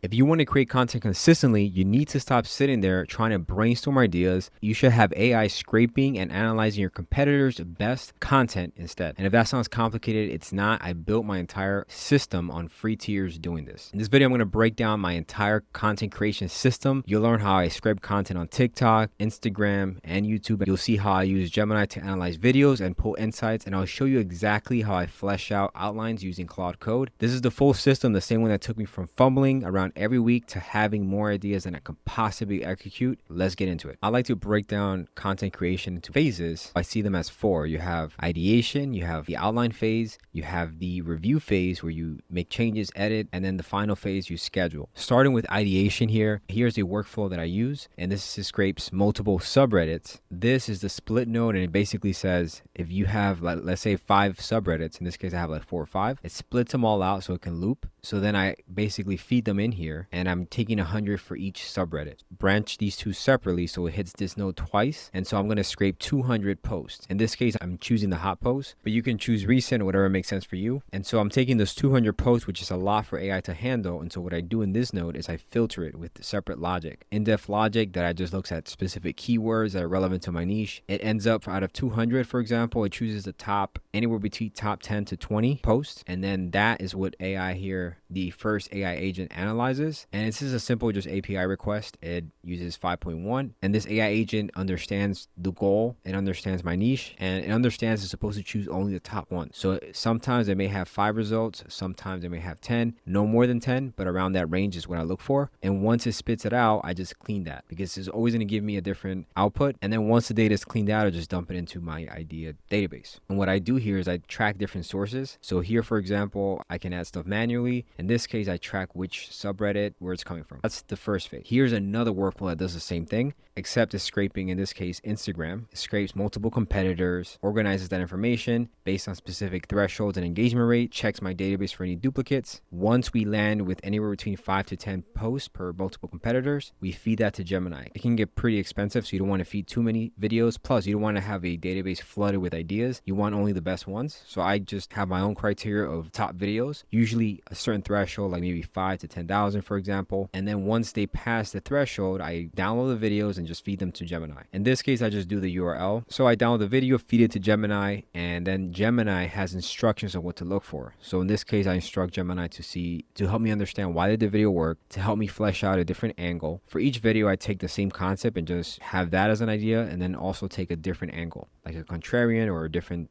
If you want to create content consistently, you need to stop sitting there trying to brainstorm ideas. You should have AI scraping and analyzing your competitors' best content instead. And if that sounds complicated, it's not. I built my entire system on free tiers doing this. In this video, I'm going to break down my entire content creation system. You'll learn how I scrape content on TikTok, Instagram, and YouTube. You'll see how I use Gemini to analyze videos and pull insights, and I'll show you exactly how I flesh out outlines using Claude Code. This is the full system, the same one that took me from fumbling around every week to having more ideas than I could possibly execute. Let's get into it. I like to break down content creation into phases. I see them as four. You have ideation, you have the outline phase, you have the review phase where you make changes, edit, and then the final phase you schedule. Starting with ideation here, here's a workflow that I use, and this scrapes multiple subreddits. This is the split node, and it basically says if you have, like, let's say 5 subreddits, in this case I have like 4 or 5, it splits them all out so it can loop. So then I basically feed them in here, and I'm taking 100 for each subreddit. Branch these two separately so it hits this node twice, and so I'm going to scrape 200 posts. In this case, I'm choosing the hot post, but you can choose recent or whatever makes sense for you. And so I'm taking those 200 posts, which is a lot for AI to handle, and so what I do in this node is I filter it with separate logic. In-depth logic that I just looks at specific keywords that are relevant to my niche. It ends up out of 200, for example, it chooses the top, anywhere between top 10 to 20 posts, and then that is what AI here, the first AI agent, analyzes. And this is a simple just API request. It uses 5.1, and this AI agent understands the goal, it understands my niche, and it understands it's supposed to choose only the top one. So sometimes it may have 5 results, sometimes it may have 10, no more than 10, but around that range is what I look for. And once it spits it out, I just clean that because it's always going to give me a different output. And then once the data is cleaned out, I just dump it into my idea database. And what I do here is I track different sources. So here, for example, I can add stuff manually. In this case, I track which subreddit, where it's coming from. That's the first phase. Here's another workflow that does the same thing, except it's scraping, in this case, Instagram. It scrapes multiple competitors, organizes that information based on specific thresholds and engagement rate, checks my database for any duplicates. Once we land with anywhere between 5 to 10 posts per multiple competitors, we feed that to Gemini. It can get pretty expensive, so you don't want to feed too many videos. Plus, you don't want to have a database flooded with ideas. You want only the best ones. So I just have my own criteria of top videos, usually a certain threshold, like maybe 5 to 10,000, for example. And then once they pass the threshold, I download the videos and just feed them to Gemini. In this case, I just do the URL. So I download the video, feed it to Gemini, and then Gemini has instructions on what to look for. So in this case, I instruct Gemini to help me understand why did the video work, to help me flesh out a different angle. For each video, I take the same concept and just have that as an idea, and then also take a different angle, like a contrarian or a different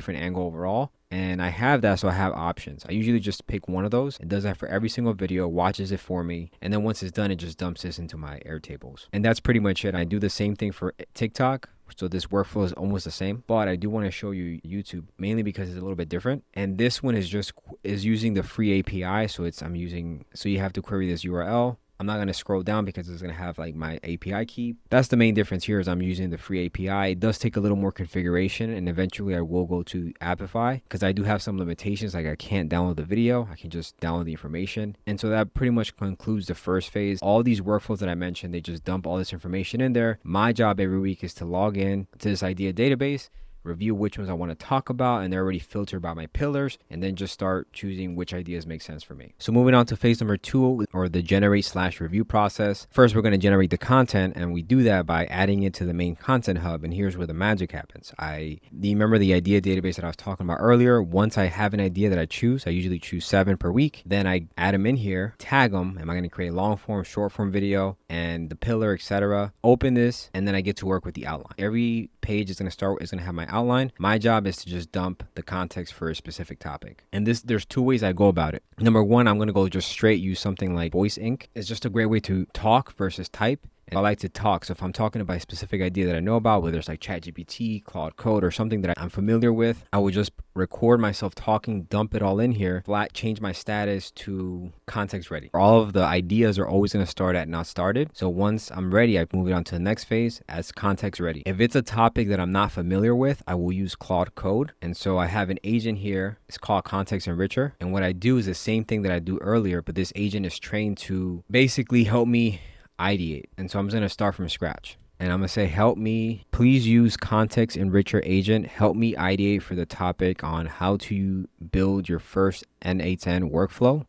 angle overall. And I have that, so I have options. I usually just pick one of those. It does that for every single video, watches it for me, and then once it's done, it just dumps this into my Airtables. And that's pretty much it. I do the same thing for TikTok. So this workflow is almost the same, but I do want to show you YouTube mainly because it's a little bit different. And this one is using the free API. So you have to query this URL. I'm not going to scroll down because it's going to have like my API key. That's the main difference here is I'm using the free API. It does take a little more configuration, and eventually I will go to Appify because I do have some limitations. Like I can't download the video. I can just download the information. And so that pretty much concludes the first phase. All these workflows that I mentioned, they just dump all this information in there. My job every week is to log in to this idea database, review which ones I want to talk about, and they're already filtered by my pillars, and then just start choosing which ideas make sense for me. So moving on to phase number 2, or the generate/review process. First, we're going to generate the content, and we do that by adding it to the main content hub, and here's where the magic happens. You remember the idea database that I was talking about earlier? Once I have an idea that I usually choose 7 per week, then I add them in here, tag them. Am I going to create long form, short form video, and the pillar, etc. Open this, and then I get to work with the outline. Every page is going to have my outline. My job is to just dump the context for a specific topic. And there's 2 ways I go about it. Number 1, I'm going to go just straight use something like Voice Ink. It's just a great way to talk versus type. And I like to talk. So if I'm talking about a specific idea that I know about, whether it's like ChatGPT, Claude Code, or something that I'm familiar with, I would just record myself talking, dump it all in here, change my status to context ready. All of the ideas are always going to start at not started. So once I'm ready, I move it on to the next phase as context ready. If it's a topic that I'm not familiar with, I will use Claude Code. And so I have an agent here. It's called context enricher. And what I do is the same thing that I do earlier, but this agent is trained to basically help me ideate. And so I'm going to start from scratch. And I'm going to say, help me, please use context enricher agent. Help me ideate for the topic on how to build your first N8N workflow.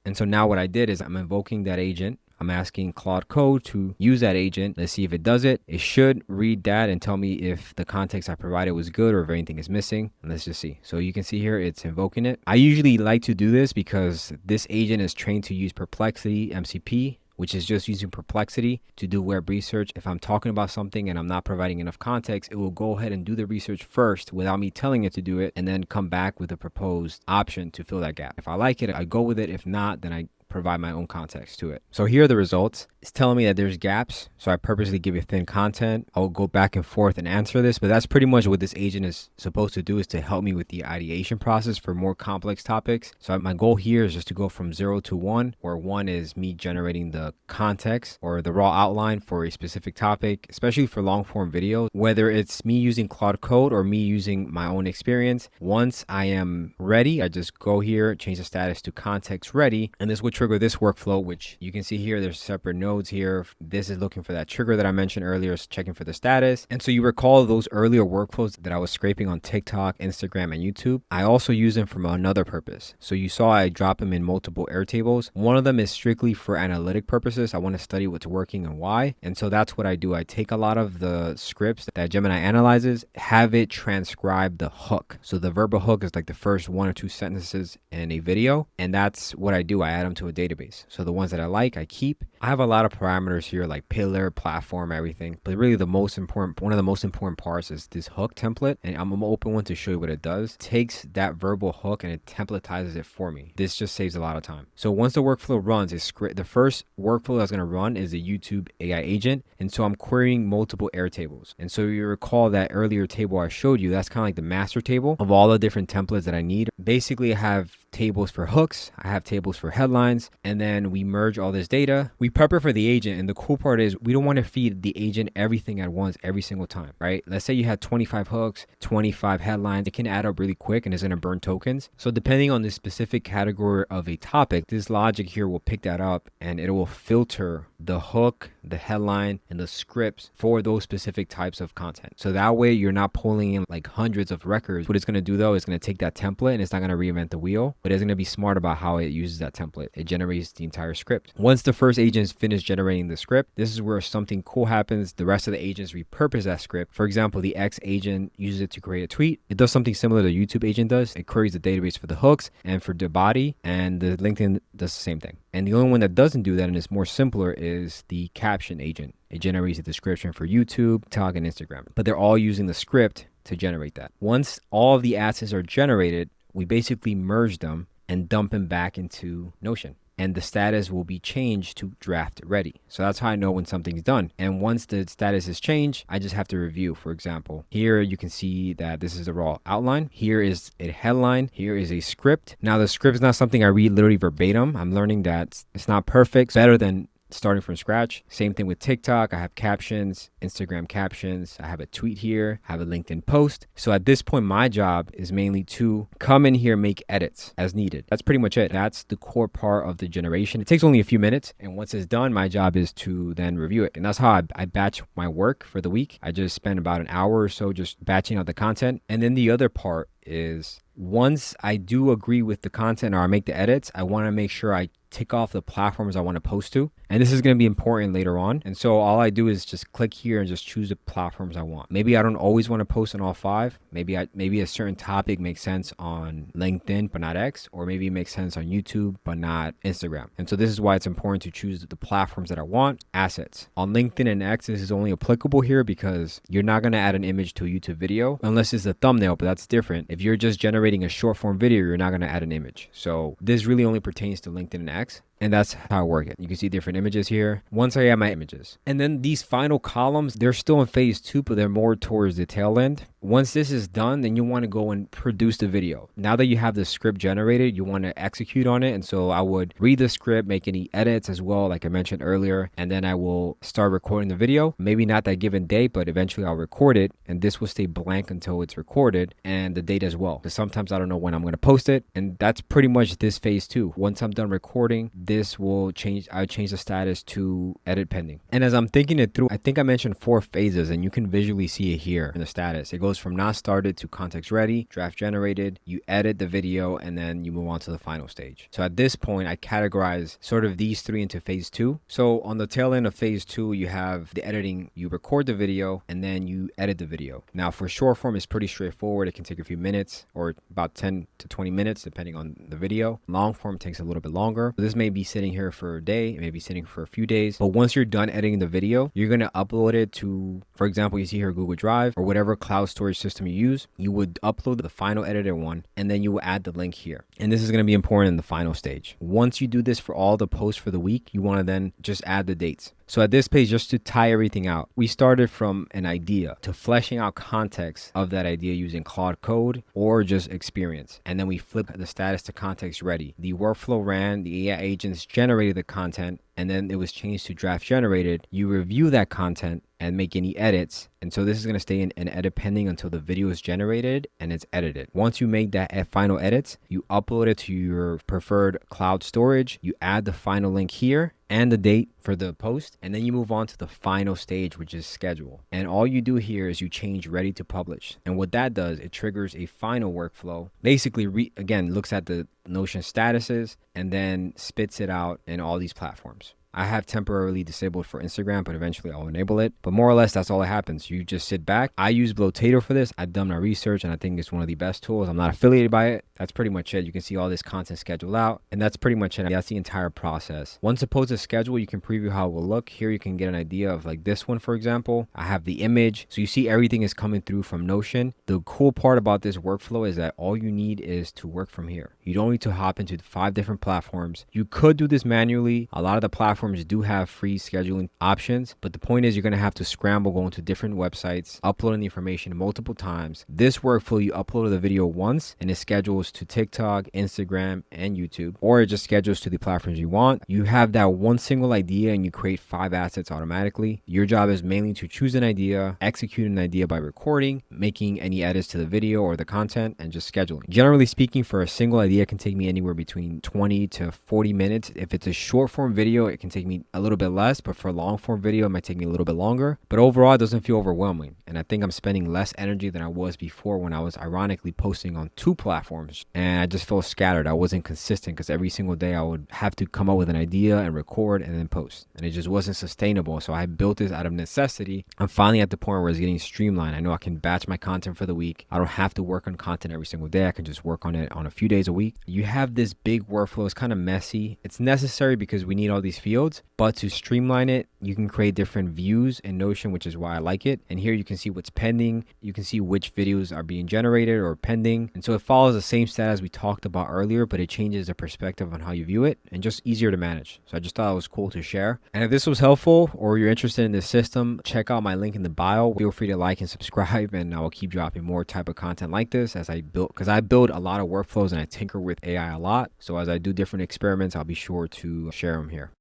And so now what I did is I'm invoking that agent. I'm asking Claude Code to use that agent. Let's see if it does it. It should read that and tell me if the context I provided was good or if anything is missing. And let's just see. So you can see here, it's invoking it. I usually like to do this because this agent is trained to use Perplexity MCP, which is just using Perplexity to do web research. If I'm talking about something and I'm not providing enough context, it will go ahead and do the research first without me telling it to do it, and then come back with a proposed option to fill that gap. If I like it, I go with it. If not, then I provide my own context to it. So here are the results. It's telling me that there's gaps. So I purposely give it thin content. I'll go back and forth and answer this, but that's pretty much what this agent is supposed to do, is to help me with the ideation process for more complex topics. So my goal here is just to go from 0 to 1, where 1 is me generating the context or the raw outline for a specific topic, especially for long form videos, whether it's me using Claude Code or me using my own experience. Once I am ready, I just go here, change the status to context ready, and this will trigger this workflow, which you can see here. There's separate nodes here. This is looking for that trigger that I mentioned earlier, is checking for the status. And so you recall those earlier workflows that I was scraping on TikTok, Instagram, and YouTube. I also use them for another purpose. So you saw I drop them in multiple Airtables. One of them is strictly for analytic purposes. I want to study what's working and why. And so that's what I do. I take a lot of the scripts that Gemini analyzes, have it transcribe the hook. So the verbal hook is like the first 1 or 2 sentences in a video. And that's what I do. I add them to a database. So the ones that I like, I keep. I have a lot of parameters here, like pillar, platform, everything. But really one of the most important parts is this hook template. And I'm open one to show you what it does. It takes that verbal hook and it templatizes it for me. This just saves a lot of time. So once the workflow runs, the first workflow that's going to run is the YouTube AI agent. And so I'm querying multiple Airtables. And so you recall that earlier table I showed you, that's kind of like the master table of all the different templates that I need. Basically, I have tables for hooks, I have tables for headlines, and then we merge all this data. We prep it for the agent, and the cool part is we don't want to feed the agent everything at once every single time, right? Let's say you had 25 hooks, 25 headlines. It can add up really quick and it's going to burn tokens. So depending on the specific category of a topic, this logic here will pick that up and it will filter the hook, the headline, and the scripts for those specific types of content. So that way you're not pulling in like hundreds of records. What it's going to do though is going to take that template and it's not going to reinvent the wheel, but it's going to be smart about how it uses that template. It generates the entire script. Once the first agent is finished generating the script, this is where something cool happens. The rest of the agents repurpose that script. For example, the X agent uses it to create a tweet. It does something similar to the YouTube agent does. It queries the database for the hooks and for the body, and the LinkedIn does the same thing. And the only one that doesn't do that and is more simpler is the caption agent. It generates a description for YouTube, TikTok, and Instagram. But they're all using the script to generate that. Once all of the assets are generated, we basically merge them and dump them back into Notion. And the status will be changed to draft ready. So that's how I know when something's done. And once the status is changed, I just have to review. For example, here you can see that this is the raw outline. Here is a headline. Here is a script. Now the script is not something I read literally verbatim. I'm learning that it's not perfect. It's better than starting from scratch. Same thing with TikTok. I have captions, Instagram captions. I have a tweet here, I have a LinkedIn post. So at this point, my job is mainly to come in here, make edits as needed. That's pretty much it. That's the core part of the generation. It takes only a few minutes. And once it's done, my job is to then review it. And that's how I batch my work for the week. I just spend about an hour or so just batching out the content. And then the other part is once I do agree with the content or I make the edits, I want to make sure I tick off the platforms I want to post to. And this is going to be important later on. And so all I do is just click here and just choose the platforms I want. Maybe I don't always want to post on all 5. Maybe a certain topic makes sense on LinkedIn, but not X, or maybe it makes sense on YouTube, but not Instagram. And so this is why it's important to choose the platforms that I want. Assets. On LinkedIn and X, this is only applicable here because you're not going to add an image to a YouTube video unless it's a thumbnail, but that's different. If you're just generating a short form video, you're not going to add an image. So this really only pertains to LinkedIn and X. And that's how I work it. You can see different images here. Once I add my images. And then these final columns, they're still in phase 2, but they're more towards the tail end. Once this is done, then you want to go and produce the video. Now that you have the script generated, you want to execute on it. And so I would read the script, make any edits as well, like I mentioned earlier. And then I will start recording the video. Maybe not that given date, but eventually I'll record it. And this will stay blank until it's recorded, and the date as well. Because sometimes I don't know when I'm going to post it. And that's pretty much this phase 2. Once I'm done recording, this will change. I would change the status to edit pending. And as I'm thinking it through, I think I mentioned 4 phases, and you can visually see it here in the status. It goes from not started to context ready, draft generated, you edit the video, and then you move on to the final stage. So at this point, I categorize sort of these 3 into phase 2. So on the tail end of phase 2, you have the editing. You record the video and then you edit the video. Now for short form, it's pretty straightforward. It can take a few minutes or about 10 to 20 minutes, depending on the video. Long form takes a little bit longer. This may be sitting here for a day, it may be sitting for a few days. But once you're done editing the video, you're going to upload it to, for example, you see here Google Drive or whatever cloud storage system you use. You would upload the final edited one and then you will add the link here. And this is going to be important in the final stage. Once you do this for all the posts for the week, you want to then just add the dates. So at this page, just to tie everything out, we started from an idea to fleshing out context of that idea using Claude Code or just experience. And then we flip the status to context ready. The workflow ran, the AI agents generated the content, and then it was changed to draft generated. You review that content and make any edits. And so this is going to stay in edit pending until the video is generated and it's edited. Once you make that final edits, you upload it to your preferred cloud storage. You add the final link here and the date for the post, and then you move on to the final stage, which is schedule. And all you do here is you change ready to publish. And what that does, it triggers a final workflow. Basically, again, looks at the Notion statuses and then spits it out in all these platforms. I have temporarily disabled for Instagram, but eventually I'll enable it. But more or less, that's all that happens. You just sit back. I use Blotato for this. I've done my research and I think it's one of the best tools. I'm not affiliated by it. That's pretty much it. You can see all this content scheduled out, and that's pretty much it. That's the entire process. Once the post is scheduled, you can preview how it will look. Here you can get an idea of like this one, for example. I have the image. So you see everything is coming through from Notion. The cool part about this workflow is that all you need is to work from here. You don't need to hop into 5 different platforms. You could do this manually. A lot of the platforms do have free scheduling options, but the point is you're going to have to scramble, going to different websites, uploading the information multiple times. This workflow, you upload the video once and it schedules to TikTok, Instagram, and YouTube, or it just schedules to the platforms you want. You have that one single idea and you create 5 assets automatically. Your job is mainly to choose an idea, execute an idea by recording, making any edits to the video or the content, and just scheduling. Generally speaking, for a single idea, it can take me anywhere between 20 to 40 minutes. If it's a short form video, it can take me a little bit less, but for a long form video, it might take me a little bit longer. But overall, it doesn't feel overwhelming. And I think I'm spending less energy than I was before when I was ironically posting on 2 platforms. And I just felt scattered. I wasn't consistent because every single day I would have to come up with an idea and record and then post. And it just wasn't sustainable. So I built this out of necessity. I'm finally at the point where it's getting streamlined. I know I can batch my content for the week. I don't have to work on content every single day. I can just work on it on a few days a week. You have this big workflow. It's kind of messy. It's necessary because we need all these fields, but to streamline it, you can create different views in Notion, which is why I like it. And here you can see what's pending. You can see which videos are being generated or pending. And so it follows the same status we talked about earlier, but it changes the perspective on how you view it and just easier to manage. So I just thought it was cool to share. And if this was helpful or you're interested in this system, check out my link in the bio. Feel free to like and subscribe, and I will keep dropping more type of content like this as I build, because I build a lot of workflows and I tinker with AI a lot. So as I do different experiments, I'll be sure to share them here.